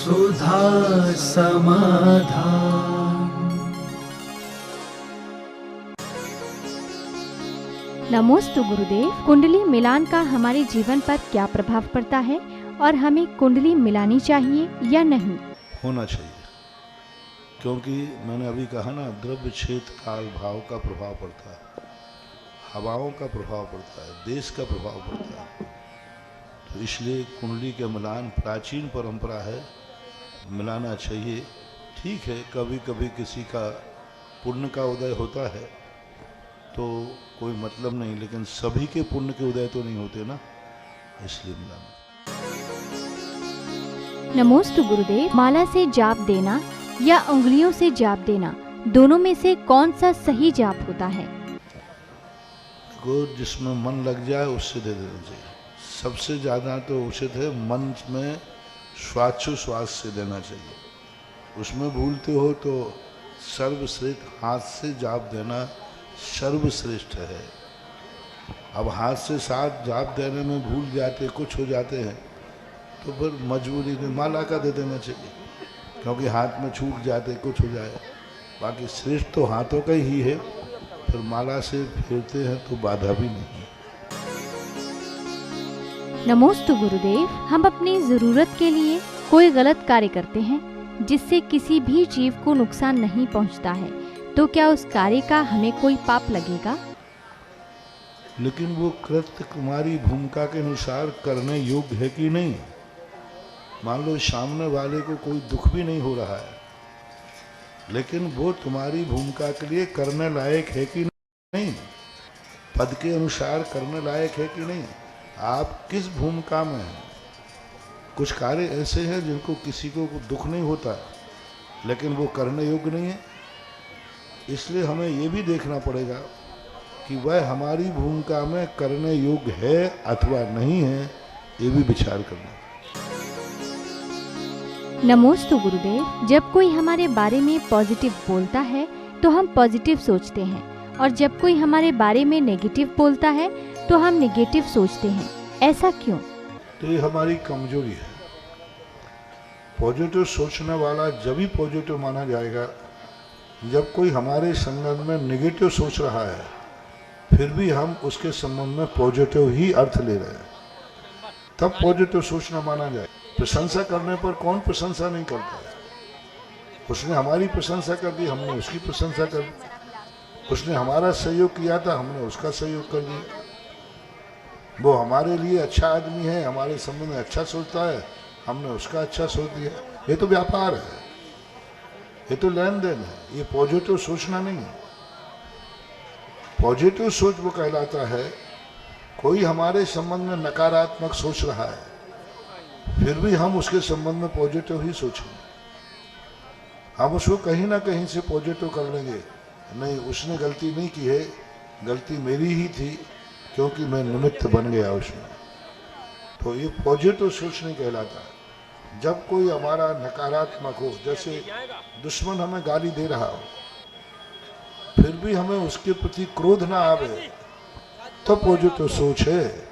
सुधा समाधान। नमोस्तु गुरुदेव। कुंडली मिलान का हमारे जीवन पर क्या प्रभाव पड़ता है और हमें कुंडली मिलानी चाहिए या नहीं? होना चाहिए, क्योंकि मैंने अभी कहा ना, द्रव्य क्षेत्र काल भाव का प्रभाव पड़ता है, हवाओं का प्रभाव पड़ता है, देश का प्रभाव पड़ता है। तो इसलिए कुंडली के मिलान प्राचीन परंपरा है, मिलाना चाहिए। ठीक है, कभी कभी किसी का पुण्य का उदय होता है तो कोई मतलब नहीं, लेकिन सभी के पुण्य के उदय तो नहीं होते ना, इसलिए मिलाना। नमोस्तु गुरुदेव। माला से जाप देना या उंगलियों से जाप देना, दोनों में से कौन सा सही जाप होता है? को जिसमें मन लग जाए उससे दे देना चाहिए। सबसे ज़्यादा तो उचित है मन में श्वासोच्छ्वास से देना चाहिए। उसमें भूलते हो तो सर्वश्रेष्ठ हाथ से जाप देना सर्वश्रेष्ठ है। अब हाथ से साथ जाप देने में भूल जाते, कुछ हो जाते हैं, तो फिर मजबूरी में माला का दे देना चाहिए, क्योंकि हाथ में छूट जाते, कुछ हो जाए। बाकी श्रेष्ठ तो हाथों का ही है, फिर माला से फेरते हैं तो बाधा भी नहीं। नमोस्तु गुरुदेव। हम अपनी जरूरत के लिए कोई गलत कार्य करते हैं जिससे किसी भी जीव को नुकसान नहीं पहुंचता है, तो क्या उस कार्य का हमें कोई पाप लगेगा? लेकिन वो कृत्य तुम्हारी भूमिका के अनुसार करने योग्य है कि नहीं। मान लो सामने वाले को कोई दुख भी नहीं हो रहा है, लेकिन वो तुम्हारी भूमिका के लिए करने लायक है कि नहीं, पद के अनुसार करने लायक है कि नहीं। आप किस भूमिका में हैं? कुछ कार्य ऐसे हैं जिनको किसी को दुख नहीं होता, लेकिन वो करने योग्य नहीं है। इसलिए हमें ये भी देखना पड़ेगा कि वह हमारी भूमिका में करने योग्य है अथवा नहीं है, ये भी विचार करना। नमोस्तु गुरुदेव। जब कोई हमारे बारे में पॉजिटिव बोलता है तो हम पॉजिटिव सोचते हैं, और जब कोई हमारे बारे में नेगेटिव बोलता है तो हम नेगेटिव सोचते हैं। ऐसा क्यों? तो ये हमारी कमजोरी है। पॉजिटिव सोचने वाला जब भी पॉजिटिव माना जाएगा जब कोई हमारे संबंध में नेगेटिव सोच रहा है, फिर भी हम उसके संबंध में पॉजिटिव ही अर्थ ले रहे हैं, तब पॉजिटिव सोचना माना जाए। प्रशंसा करने पर कौन प्रशंसा नहीं करता है? उसने हमारी प्रशंसा कर दी, हमने उसकी प्रशंसा कर दी। उसने हमारा सहयोग किया था, हमने उसका सहयोग कर दिया। वो हमारे लिए अच्छा आदमी है, हमारे संबंध में अच्छा सोचता है, हमने उसका अच्छा सोच दिया। ये तो व्यापार है, ये तो लेन देन है, ये पॉजिटिव सोचना नहीं है। पॉजिटिव सोच वो कहलाता है, कोई हमारे संबंध में नकारात्मक सोच रहा है, फिर भी हम उसके संबंध में पॉजिटिव ही सोचेंगे। हम उसको कहीं ना कहीं से पॉजिटिव कर लेंगे, नहीं उसने गलती नहीं की है, गलती मेरी ही थी, क्योंकि मैं निमित्त बन गया उसमें। तो ये पॉजिटिव सोच नहीं कहलाता। जब कोई हमारा नकारात्मक हो, जैसे दुश्मन हमें गाली दे रहा हो, फिर भी हमें उसके प्रति क्रोध ना आवे, तो पॉजिटिव सोच है।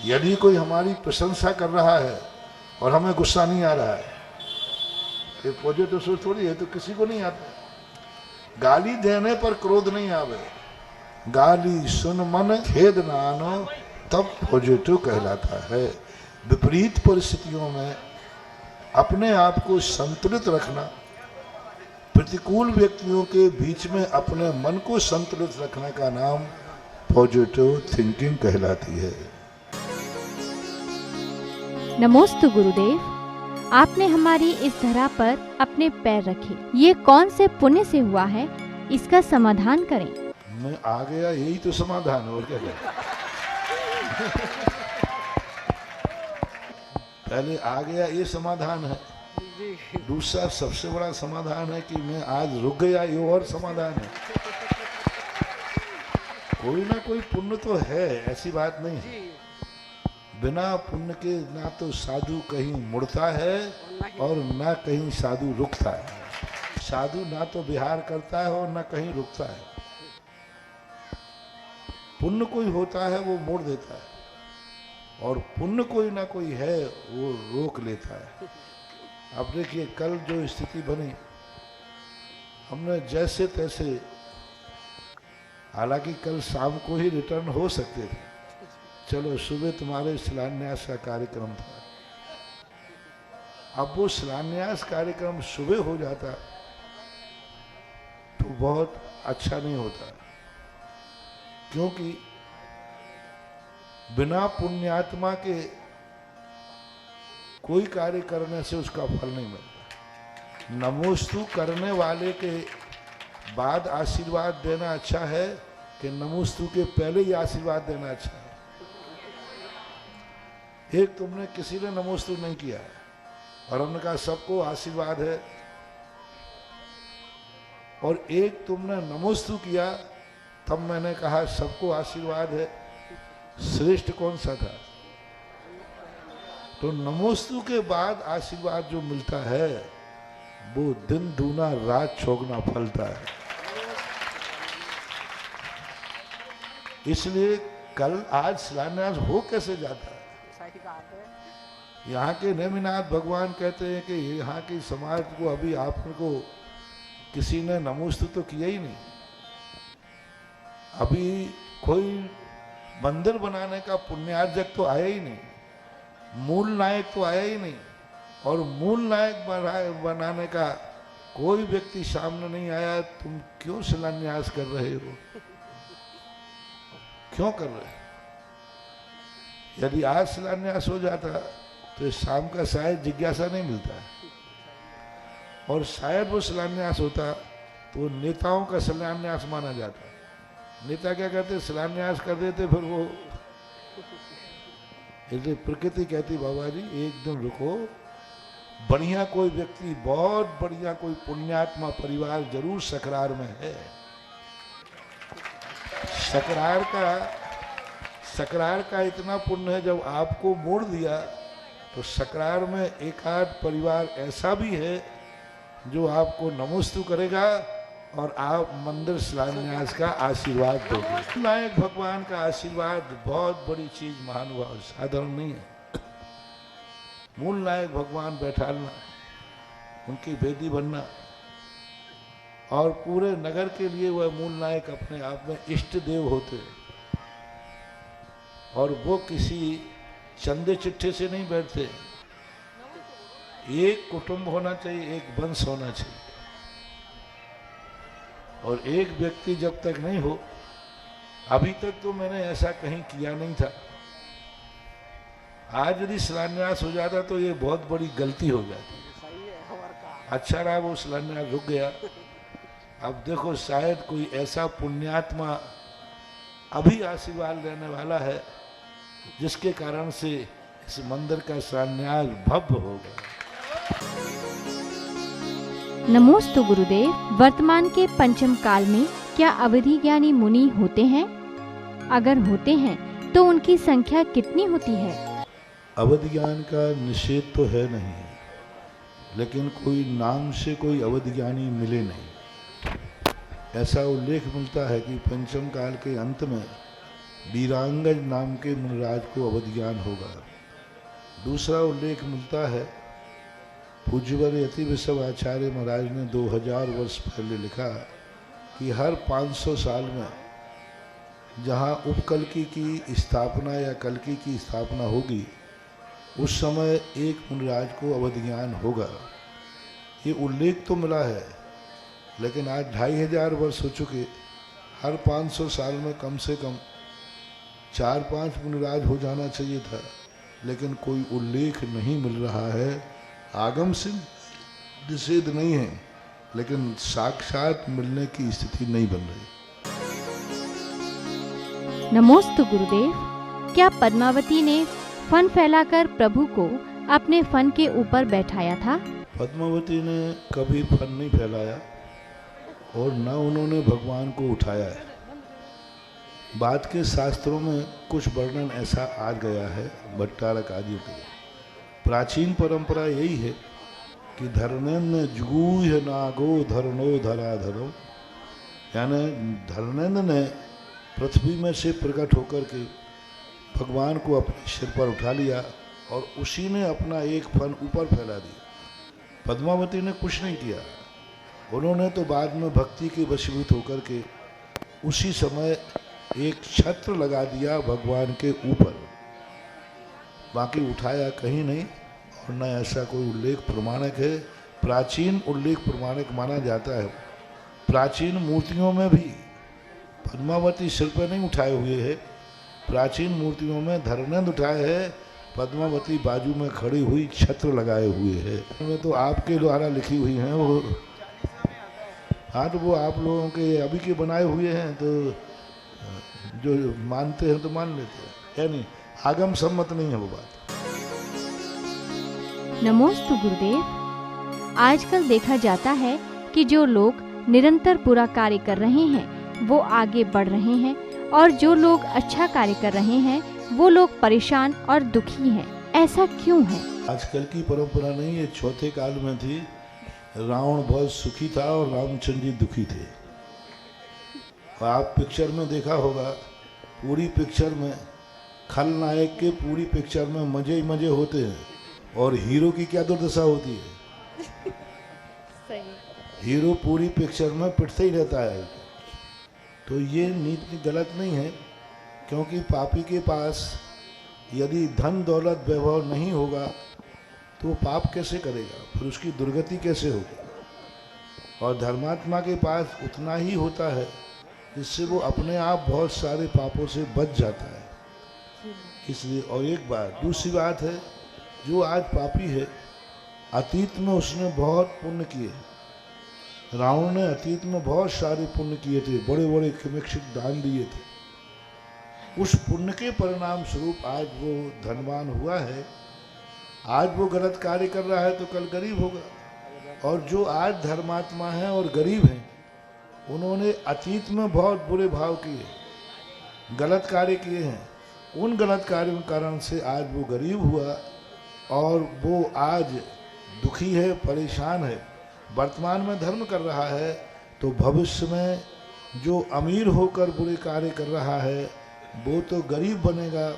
यदि कोई हमारी प्रशंसा कर रहा है और हमें गुस्सा नहीं आ रहा है, ये पॉजिटिव सोच थोड़ी है, तो किसी को नहीं आता। गाली देने पर क्रोध नहीं आवे, गाली सुन मन खेद न आनो, तब पॉजिटिव कहलाता है। विपरीत परिस्थितियों में अपने आप को संतुलित रखना, प्रतिकूल व्यक्तियों के बीच में अपने मन को संतुलित रखने का नाम पॉजिटिव थिंकिंग कहलाती है। नमोस्तु गुरुदेव। आपने हमारी इस धरा पर अपने पैर रखे, ये कौन से पुण्य से हुआ है? इसका समाधान करें। मैं आ गया, यही तो समाधान है, और क्या करें। पहले आ गया ये समाधान है। दूसरा सबसे बड़ा समाधान है कि मैं आज रुक गया, ये और समाधान है। कोई ना कोई पुण्य तो है, ऐसी बात नहीं है। बिना पुण्य के ना तो साधु कहीं मुड़ता है और ना कहीं साधु रुकता है। साधु ना तो विहार करता है और ना कहीं रुकता है। पुण्य कोई होता है वो मोड़ देता है, और पुण्य कोई ना कोई है वो रोक लेता है। अब देखिए कल जो स्थिति बनी, हमने जैसे तैसे, हालांकि कल शाम को ही रिटर्न हो सकते थे, चलो सुबह तुम्हारे शिलान्यास का कार्यक्रम था, अब वो शिलान्यास कार्यक्रम सुबह हो जाता तो बहुत अच्छा नहीं होता, क्योंकि बिना पुण्यात्मा के कोई कार्य करने से उसका फल नहीं मिलता। नमोस्तु करने वाले के बाद आशीर्वाद देना अच्छा है कि नमोस्तु के पहले ही आशीर्वाद देना अच्छा है। एक तुमने किसी ने नमोस्तु नहीं किया है और हमने कहा सबको आशीर्वाद है, और एक तुमने नमोस्तु किया तब मैंने कहा सबको आशीर्वाद है, श्रेष्ठ कौन सा था? तो नमोस्तु के बाद आशीर्वाद जो मिलता है वो दिन दूना रात चौगुना फलता है। इसलिए कल आज शिलान्यास हो कैसे जाता है? यहाँ के नेमिनाथ भगवान कहते हैं कि यहाँ की समाज को अभी आपको किसी ने नमोस्तु तो किया ही नहीं, अभी कोई मंदिर बनाने का पुण्यार्जक तो आया ही नहीं, मूल नायक तो आया ही नहीं, और मूल नायक बनाने का कोई व्यक्ति सामने नहीं आया। तुम क्यों शिलान्यास कर रहे हो? क्यों कर रहे हो? यदि आज शिलान्यास हो जाता तो शाम का शायद जिज्ञासा नहीं मिलता, और शायद वो शिलान्यास होता तो नेताओं का शिलान्यास माना जाता। नेता क्या करते? शिलान्यास कर देते, फिर वो इसलिए प्रकृति कहती बाबा जी एक दिन रुको, बढ़िया कोई व्यक्ति, बहुत बढ़िया कोई पुण्यात्मा परिवार जरूर सकरार में है। सकरार का इतना पुण्य है, जब आपको मोड़ दिया तो सकरार में एक आध परिवार ऐसा भी है जो आपको नमोस्तु करेगा और आप मंदिर शिलान्यास का आशीर्वाद दोगे। नायक भगवान का आशीर्वाद बहुत बड़ी चीज, महानुभाव, साधारण नहीं है। मूल नायक भगवान बैठालना, उनकी वेदी बनना, और पूरे नगर के लिए वह मूल नायक अपने आप में इष्ट देव होते हैं, और वो किसी चंदे चिट्ठे से नहीं बैठते। एक कुटुंब होना चाहिए, एक वंश होना चाहिए, और एक व्यक्ति जब तक नहीं हो, अभी तक तो मैंने ऐसा कहीं किया नहीं था। आज यदि शिलान्यास हो जाता तो ये बहुत बड़ी गलती हो जाती। अच्छा रहा वो शिलान्यास रुक गया। अब देखो शायद कोई ऐसा पुण्यात्मा अभी आशीर्वाद लेने वाला है जिसके कारण से इस मंदिर का शिलान्यास भव्य हो गया। नमोस्तु गुरुदेव। वर्तमान के पंचम काल में क्या अवधि ज्ञानी मुनि होते हैं? अगर होते हैं तो उनकी संख्या कितनी होती है? अवधि ज्ञान का निषेध तो है नहीं, लेकिन कोई नाम से कोई अवधि ज्ञानी मिले नहीं। ऐसा उल्लेख मिलता है कि पंचम काल के अंत में वीरांगज नाम के मुनिराज को अवधि ज्ञान होगा। दूसरा उल्लेख मिलता है, पूज्यवर यति विश्व आचार्य महाराज ने 2000 वर्ष पहले लिखा कि हर 500 साल में जहाँ उपकल्की की स्थापना या कल्की की स्थापना होगी, उस समय एक मुनिराज को अवधि ज्ञान होगा। ये उल्लेख तो मिला है, लेकिन आज 2500 वर्ष हो चुके, हर 500 साल में कम से कम 4-5 मुनिराज हो जाना चाहिए था, लेकिन कोई उल्लेख नहीं मिल रहा है। आगम से निषेध नहीं है, लेकिन साक्षात मिलने की स्थिति नहीं बन रही। नमोस्तु गुरुदेव। क्या पद्मावती ने फन फैलाकर प्रभु को अपने फन के ऊपर बैठाया था? पद्मावती ने कभी फन नहीं फैलाया और न उन्होंने भगवान को उठाया है। बाद के शास्त्रों में कुछ वर्णन ऐसा आ गया है भट्टारक आदि के। प्राचीन परंपरा यही है कि धर्मेन्द्र जुगूह नागो धरणो धराधरो, यानी धर्मेन्द्र ने पृथ्वी में से प्रकट होकर के भगवान को अपने सिर पर उठा लिया और उसी ने अपना एक फन ऊपर फैला दिया। पद्मावती ने कुछ नहीं किया, उन्होंने तो बाद में भक्ति के वशीभूत होकर के उसी समय एक छत्र लगा दिया भगवान के ऊपर, बाकी उठाया कहीं नहीं। और न ऐसा कोई उल्लेख प्रमाणिक है, प्राचीन उल्लेख प्रमाणिक माना जाता है। प्राचीन मूर्तियों में भी पद्मावती सिर पर नहीं उठाए हुए है, प्राचीन मूर्तियों में धर्मेंद्र उठाए है, पद्मावती बाजू में खड़ी हुई छत्र लगाए हुए है। उनमें तो आपके द्वारा लिखी हुई हैं वो, हाँ तो वो आप लोगों के अभी के बनाए हुए हैं, तो जो मानते हैं तो मान लेते हैं, है नहीं, आगम सम्मत नहीं है वो बात। नमोस्तु गुरुदेव। आजकल देखा जाता है कि जो लोग निरंतर बुरा कार्य कर रहे हैं वो आगे बढ़ रहे हैं, और जो लोग अच्छा कार्य कर रहे हैं वो लोग परेशान और दुखी हैं। ऐसा क्यों है? आजकल की परंपरा नहीं, ये चौथे काल में थी। रावण बहुत सुखी था और रामचंद्र जी दुखी थे। आप पिक्चर में देखा होगा, पूरी पिक्चर में खलनायक के पूरी पिक्चर में मजे ही मजे होते हैं, और हीरो की क्या दुर्दशा होती है। हीरो पूरी पिक्चर में पिटता ही रहता है। तो ये नीति गलत नहीं है, क्योंकि पापी के पास यदि धन दौलत वैभव नहीं होगा तो वो पाप कैसे करेगा, फिर उसकी दुर्गति कैसे होगी। और धर्मात्मा के पास उतना ही होता है जिससे वो अपने आप बहुत सारे पापों से बच जाता है। इसलिए, और एक बात, दूसरी बात है, जो आज पापी है, अतीत में उसने बहुत पुण्य किए। रावण ने अतीत में बहुत सारे पुण्य किए थे, बड़े बड़े किमिक्षिक दान दिए थे। उस पुण्य के परिणाम स्वरूप आज वो धनवान हुआ है। आज वो गलत कार्य कर रहा है तो कल गरीब होगा। और जो आज धर्मात्मा है और गरीब हैं, उन्होंने अतीत में बहुत बुरे भाव किए, गलत कार्य किए हैं। उन गलत कार्यों के कारण से आज वो गरीब हुआ और वो आज दुखी है, परेशान है। वर्तमान में धर्म कर रहा है तो भविष्य में जो अमीर होकर बुरे कार्य कर रहा है वो तो गरीब बनेगा,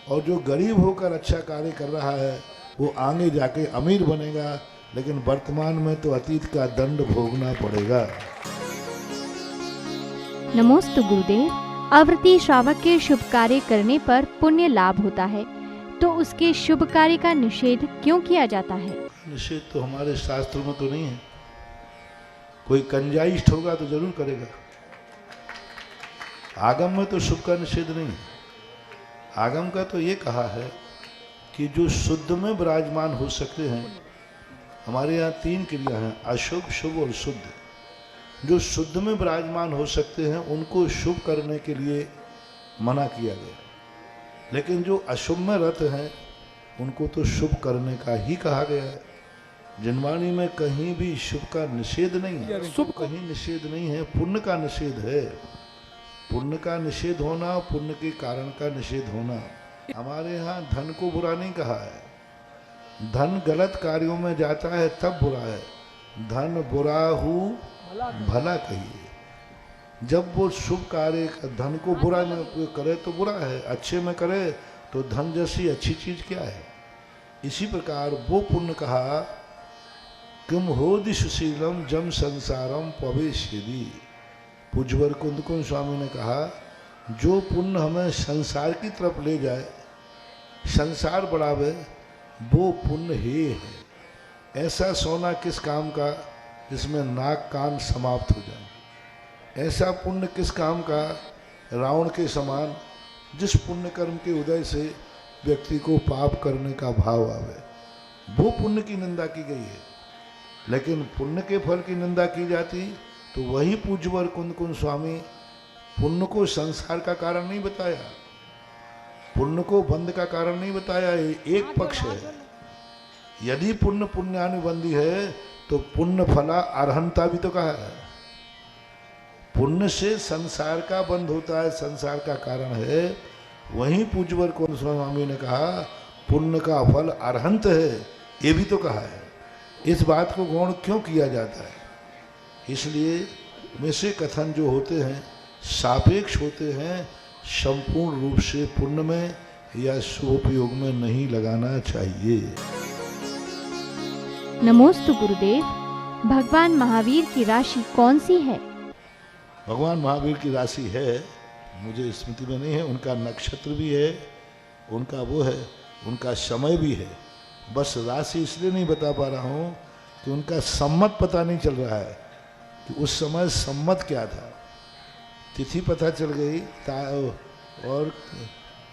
और जो गरीब होकर अच्छा कार्य कर रहा है वो आगे जाके अमीर बनेगा। लेकिन वर्तमान में तो अतीत का दंड भोगना पड़ेगा। नमोस्तु गुरुदेव। आवृत्ति श्रावक के शुभ कार्य करने पर पुण्य लाभ होता है, तो उसके शुभ कार्य का निषेध क्यों किया जाता है? निषेध तो हमारे शास्त्रों में तो नहीं है। कोई कंजाइस्ट होगा तो जरूर करेगा। आगम में तो शुभ का निषेध नहीं है। आगम का तो ये कहा है कि जो शुद्ध में विराजमान हो सकते हैं, हमारे यहाँ 3 क्रिया हैं, अशुभ, शुभ और शुद्ध। जो शुद्ध में विराजमान हो सकते हैं उनको शुभ करने के लिए मना किया गया, लेकिन जो अशुभ में रत हैं उनको तो शुभ करने का ही कहा गया है। जिनवाणी में कहीं भी शुभ का निषेध नहीं है, शुभ कहीं निषेध नहीं है, पुण्य का निषेध है। पुण्य का निषेध होना, पुण्य के कारण का निषेध होना। हमारे यहाँ धन को बुरा नहीं कहा है। धन गलत कार्यों में जाता है तब बुरा है। धन बुरा हो भला कहिए। जब वो शुभ कार्य धन को बुरा में करे तो बुरा है, अच्छे में करे तो धन जैसी अच्छी चीज क्या है। इसी प्रकार वो पुण्य कहा, किम होदि सुशीलम जम संसारम पवेशेदी। पूज्यवर कुंद स्वामी ने कहा, जो पुण्य हमें संसार की तरफ ले जाए, संसार बढ़ावे, वो पुण्य ही है। ऐसा सोना किस काम का जिसमें नाक कान समाप्त हो जाए। ऐसा पुण्य किस काम का रावण के समान, जिस पुण्य कर्म के उदय से व्यक्ति को पाप करने का भाव आवे, वो पुण्य की निंदा की गई है। लेकिन पुण्य के फल की निंदा की जाती तो वही पूज्यवर कुंद स्वामी पुण्य को संसार का कारण नहीं बताया, पुण्य को बंध का कारण नहीं बताया। एक पक्ष है। यदि पुण्य पुण्यानुबंधी है तो पुण्य फला अर्हंता भी तो कहा है। पुण्य से संसार का बंध होता है, संसार का कारण है। वहीं पूज्यवर कुंद स्वामी ने कहा पुण्य का फल अर्हंत है, ये भी तो कहा है। इस बात को गौण क्यों किया जाता है? इसलिए में से कथन जो होते हैं सापेक्ष होते हैं, संपूर्ण रूप से पुण्य में या शुभोपयोग में नहीं लगाना चाहिए। नमोस्तु गुरुदेव। भगवान महावीर की राशि कौन सी है? भगवान महावीर की राशि है, मुझे स्मृति में नहीं है, उनका नक्षत्र भी है, उनका वो है, उनका समय भी है। बस राशि इसलिए नहीं बता पा रहा हूँ कि उनका सम्मत पता नहीं चल रहा है कि उस समय सम्मत क्या था। तिथि पता चल गई और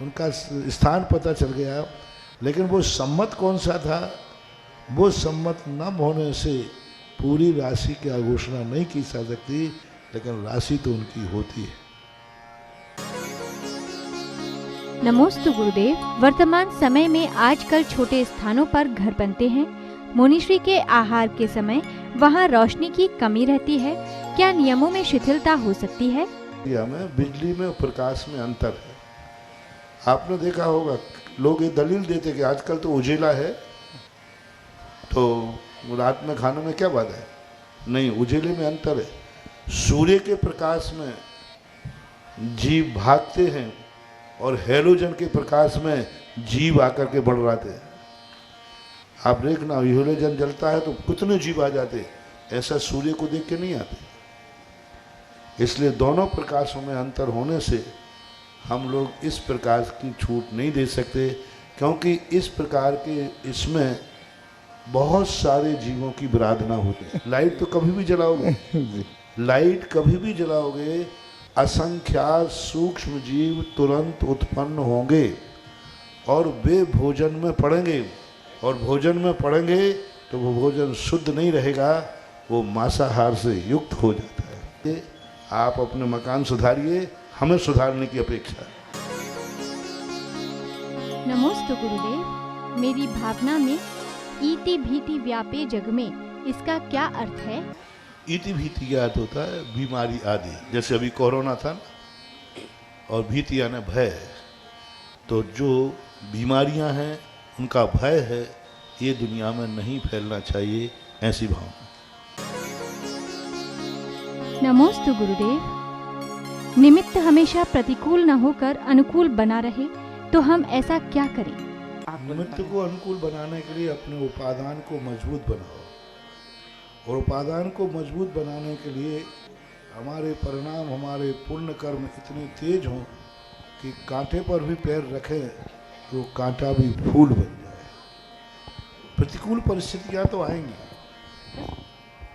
उनका स्थान पता चल गया, लेकिन वो सम्मत कौन सा था, वो सम्मत न होने से पूरी राशि की घोषणा नहीं की जा सकती, लेकिन राशि तो उनकी होती है। नमोस्तु गुरुदेव। वर्तमान समय में आजकल छोटे स्थानों पर घर बनते हैं। मुनिश्री के आहार के समय वहां रोशनी की कमी रहती है, क्या नियमों में शिथिलता हो सकती है? हमें बिजली में और प्रकाश में अंतर है। आपने देखा होगा लोग ये दलील देते कि आजकल तो उजेला है तो रात में खाने में क्या बात है। नहीं, उजेले में अंतर है। सूर्य के प्रकाश में जीव भागते हैं और हैलोजन के प्रकाश में जीव आकर के बढ़ जाते हैं। आप देखना, हैलोजन जलता है तो कितने जीव आ जाते, ऐसा सूर्य को देख के नहीं आते। इसलिए दोनों प्रकाशों में अंतर होने से हम लोग इस प्रकार की छूट नहीं दे सकते, क्योंकि इस प्रकार के इसमें बहुत सारे जीवों की विराधना होती है। लाइट तो कभी भी जलाओगे लाइट कभी भी जलाओगे, असंख्यात सूक्ष्म जीव तुरंत उत्पन्न होंगे और वे भोजन में पड़ेंगे, और भोजन में पड़ेंगे तो वो भोजन शुद्ध नहीं रहेगा, वो मांसाहार से युक्त हो जाता है। आप अपने मकान सुधारिए, हमें सुधारने की अपेक्षा है। नमोस्तु गुरुदेव। मेरी भावना में इति भीति व्यापे जग में, इसका क्या अर्थ है? इति भीति का अर्थ होता है बीमारी आदि। जैसे अभी कोरोना था ना, और भीति यानी भय है, तो जो बीमारियां हैं उनका भय है, ये दुनिया में नहीं फैलना चाहिए, ऐसी भावना। नमोस्तु गुरुदेव। निमित्त हमेशा प्रतिकूल न होकर अनुकूल बना रहे, तो हम ऐसा क्या करें? निमित्त को अनुकूल बनाने के लिए अपने उपादान को मजबूत बनाओ, और उपादान को मजबूत बनाने के लिए हमारे परिणाम, हमारे पुण्य कर्म इतने तेज हों कि कांटे पर भी पैर रखें तो कांटा भी फूल बन जाए। प्रतिकूल परिस्थितियां तो आएंगी,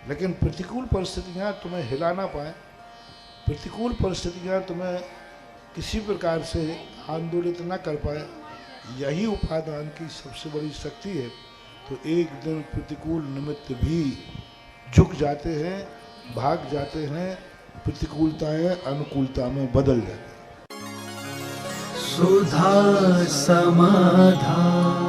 लेकिन प्रतिकूल परिस्थितियां तुम्हें हिला ना पाए, प्रतिकूल परिस्थितियां तुम्हें किसी प्रकार से आंदोलित न कर पाए, यही उपादान की सबसे बड़ी शक्ति है। तो एक दिन प्रतिकूल निमित्त भी झुक जाते हैं, भाग जाते हैं, प्रतिकूलताएं अनुकूलता में बदल जाती हैं। सुधा समाधान।